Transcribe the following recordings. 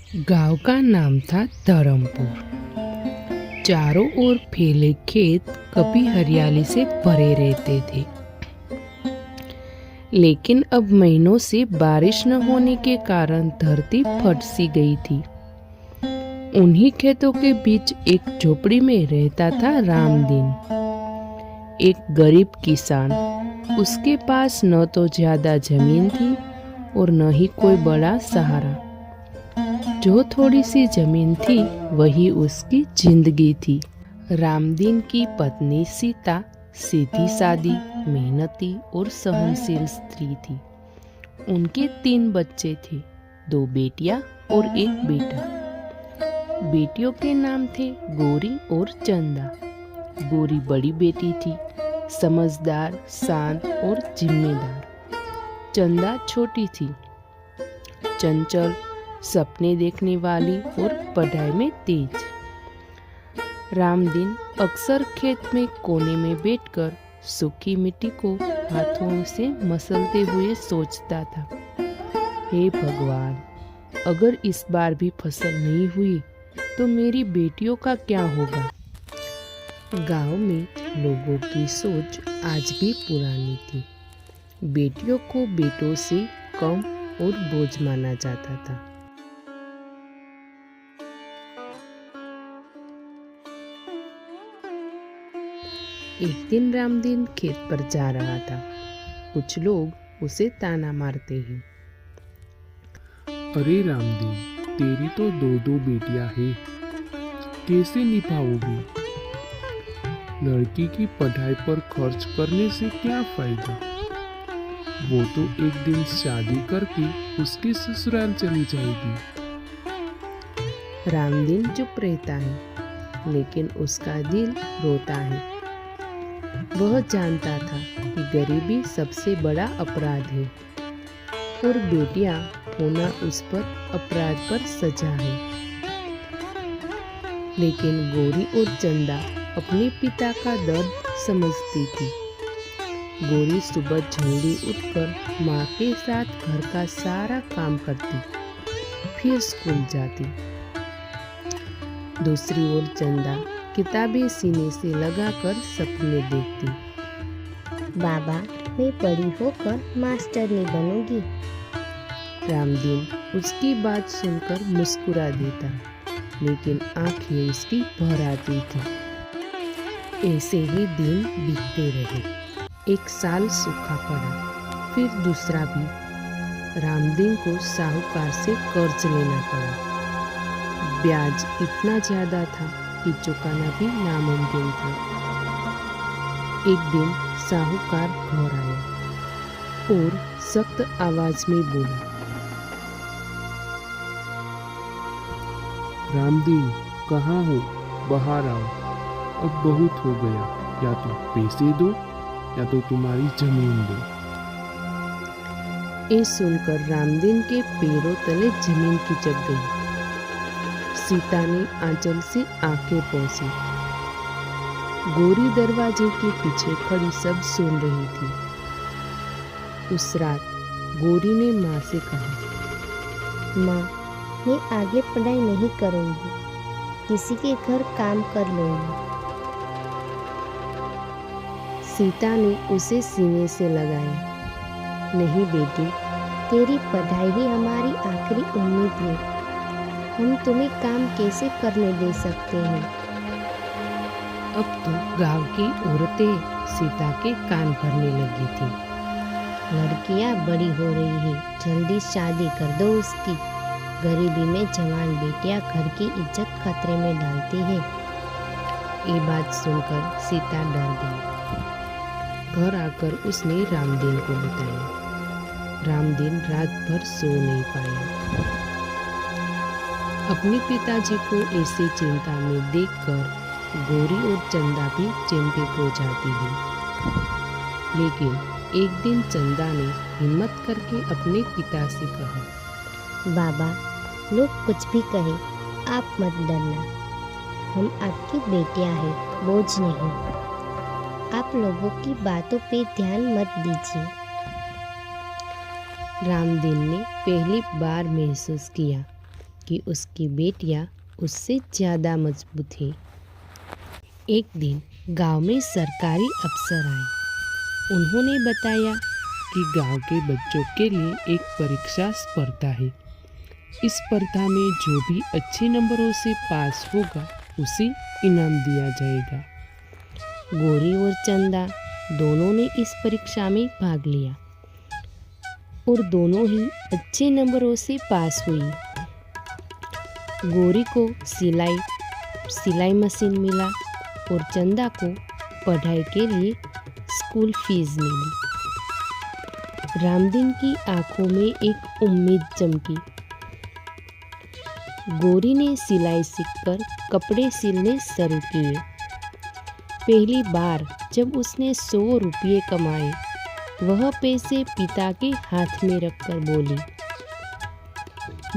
गांव का नाम था धर्मपुर। चारों ओर फैले खेत कभी हरियाली से भरे रहते थे, लेकिन अब महीनों से बारिश न होने के कारण धरती फट सी गई थी। उन्हीं खेतों के बीच एक झोपड़ी में रहता था रामदीन, एक गरीब किसान। उसके पास न तो ज्यादा जमीन थी और न ही कोई बड़ा सहारा। जो थोड़ी सी जमीन थी वही उसकी जिंदगी थी। रामदीन की पत्नी सीता सीधी सादी, मेहनती और सहनशील स्त्री थी। उनके 3 बच्चे थे, 2 बेटियां और 1 बेटा। बेटियों के नाम थे गौरी और चंदा। गौरी बड़ी बेटी थी, समझदार, शांत और जिम्मेदार। चंदा छोटी थी, चंचल, सपने देखने वाली और पढ़ाई में तेज। रामदीन अक्सर खेत में कोने में बैठकर सूखी मिट्टी को हाथों से मसलते हुए सोचता था, हे भगवान, अगर इस बार भी फसल नहीं हुई तो मेरी बेटियों का क्या होगा। गांव में लोगों की सोच आज भी पुरानी थी। बेटियों को बेटों से कम और बोझ माना जाता था। एक दिन रामदीन खेत पर जा रहा था। कुछ लोग उसे ताना मारते हैं, अरे रामदीन, तेरी तो 2 बेटियां हैं, कैसे निभाओगी? लड़की की पढ़ाई पर खर्च करने से क्या फायदा? वो तो एक दिन शादी करके उसके ससुराल चली जाएगी। रामदीन चुप रहता है, लेकिन उसका दिल रोता है। वह जानता था कि गरीबी सबसे बड़ा अपराध है और बेटियां होना उस पर अपराध पर सजा है। लेकिन गौरी और चंदा अपने पिता का दर्द समझती थी। गौरी सुबह जल्दी उठकर माँ के साथ घर का सारा काम करती, फिर स्कूल जाती। दूसरी ओर चंदा किताबें सीने से लगाकर सपने देखती। बाबा, मैं बड़ी होकर मास्टरनी बनूंगी। रामदीन उसकी बात सुनकर मुस्कुरा देता, लेकिन आंखें उसकी भर आती थी। ऐसे ही दिन बीतते रहे। 1 साल सूखा पड़ा, फिर दूसरा भी। रामदीन को साहूकार से कर्ज लेना पड़ा। ब्याज इतना ज्यादा था कि चुकाना भी नामुमकिन था। एक दिन साहूकार घर आया और सख्त आवाज में बोला, रामदीन, कहाँ हो? बाहर आओ, अब बहुत हो गया। या तो पैसे दो या तो तुम्हारी जमीन दो। ये सुनकर रामदीन के पैरों तले जमीन खिसक गई। सीता ने आंचल से आंखें पोंछी। गौरी दरवाजे के पीछे खड़ी सब सुन रही थी। उस रात गौरी ने माँ से कहा, माँ, मैं आगे पढ़ाई नहीं करूंगी, किसी के घर काम कर लूंगी। सीता ने उसे सीने से लगाया, नहीं बेटी, तेरी पढ़ाई ही हमारी आखिरी उम्मीद है। हम तुम्हें काम कैसे करने दे सकते हैं? अब तो गांव की औरतें सीता के कान भरने लगी थी। लड़कियां बड़ी हो रही है, जल्दी शादी कर दो उसकी। गरीबी में जवान बेटियां घर की इज्जत खतरे में डालती है। ये बात सुनकर सीता डर गई। घर आकर उसने रामदीन को बताया। रामदीन रात भर सो नहीं पाया। अपने पिताजी को ऐसी चिंता में देखकर गौरी और चंदा भी चिंतित हो जाती है। लेकिन एक दिन चंदा ने हिम्मत करके अपने पिता से कहा, बाबा, लोग कुछ भी कहें, आप मत डरना। हम आपकी बेटियां हैं, बोझ नहीं। आप लोगों की बातों पे ध्यान मत दीजिए। रामदीन ने पहली बार महसूस किया क्योंकि उसकी बेटियां उससे ज़्यादा मजबूत है। एक दिन गांव में सरकारी अफसर आए। उन्होंने बताया कि गांव के बच्चों के लिए एक परीक्षा स्पर्धा है। इस स्पर्धा में जो भी अच्छे नंबरों से पास होगा उसे इनाम दिया जाएगा। गौरी और चंदा दोनों ने इस परीक्षा में भाग लिया और दोनों ही अच्छे नंबरों से पास हुई। गौरी को सिलाई मशीन मिला और चंदा को पढ़ाई के लिए स्कूल फीस मिली। रामदीन की आंखों में एक उम्मीद चमकी। गौरी ने सिलाई सीखकर कपड़े सिलने शुरू किए। पहली बार जब उसने 100 रुपये कमाए, वह पैसे पिता के हाथ में रखकर बोली,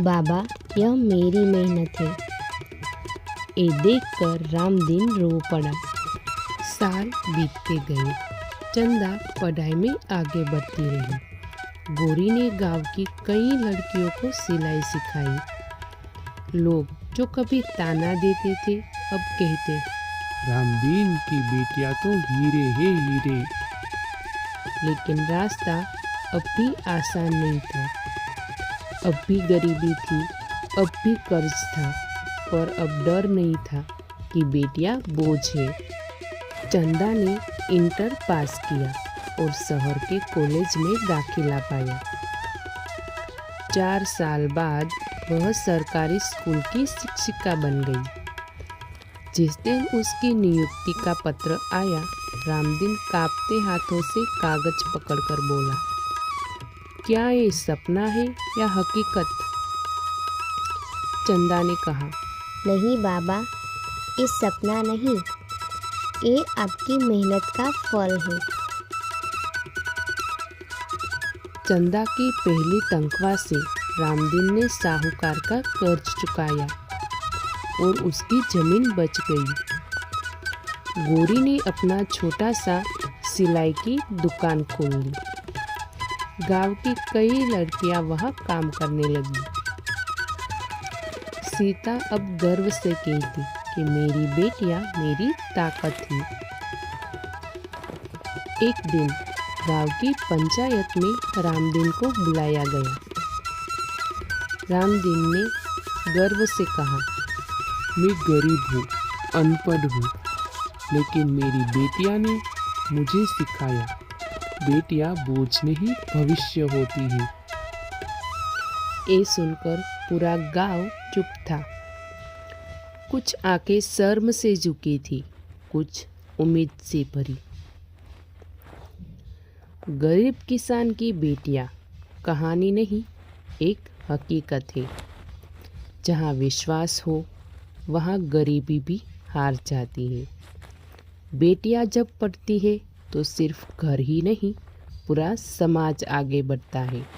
बाबा, यह मेरी मेहनत है। ये देखकर रामदीन रो पड़ा। साल बीतते गए। चंदा पढ़ाई में आगे बढ़ती रही। गौरी ने गांव की कई लड़कियों को सिलाई सिखाई। लोग जो कभी ताना देते थे, अब कहते, रामदीन की बेटियां तो हीरे है हीरे। लेकिन रास्ता अब भी आसान नहीं था। अब भी गरीबी थी, अब भी कर्ज था, पर अब डर नहीं था कि बेटियां बोझ है। चंदा ने इंटर पास किया और शहर के कॉलेज में दाखिला पाया। 4 साल बाद वह सरकारी स्कूल की शिक्षिका बन गई। जिस दिन उसकी नियुक्ति का पत्र आया, रामदीन कांपते हाथों से कागज पकड़कर बोला, क्या ये सपना है या हकीकत? चंदा ने कहा, नहीं बाबा, ये सपना नहीं, ये आपकी मेहनत का फल है। चंदा की पहली तनख्वाह से रामदीन ने साहूकार का कर्ज चुकाया और उसकी जमीन बच गई। गौरी ने अपना छोटा सा सिलाई की दुकान खोल ली। गांव की कई लड़कियां वहां काम करने लगी। सीता अब गर्व से कहती कि मेरी बेटियां मेरी ताकत थी। एक दिन गांव की पंचायत में रामदीन को बुलाया गया। रामदीन ने गर्व से कहा, मैं गरीब हूँ, अनपढ़ हूँ, लेकिन मेरी बेटियां ने मुझे सिखाया, बेटियां बोझ नहीं भविष्य होती है। ये सुनकर पूरा गांव चुप था। कुछ आंखें शर्म से झुकी थी, कुछ उम्मीद से भरी। गरीब किसान की बेटियां कहानी नहीं, एक हकीकत है। जहाँ विश्वास हो, वहाँ गरीबी भी हार जाती है। बेटियां जब पढ़ती है तो सिर्फ घर ही नहीं, पूरा समाज आगे बढ़ता है।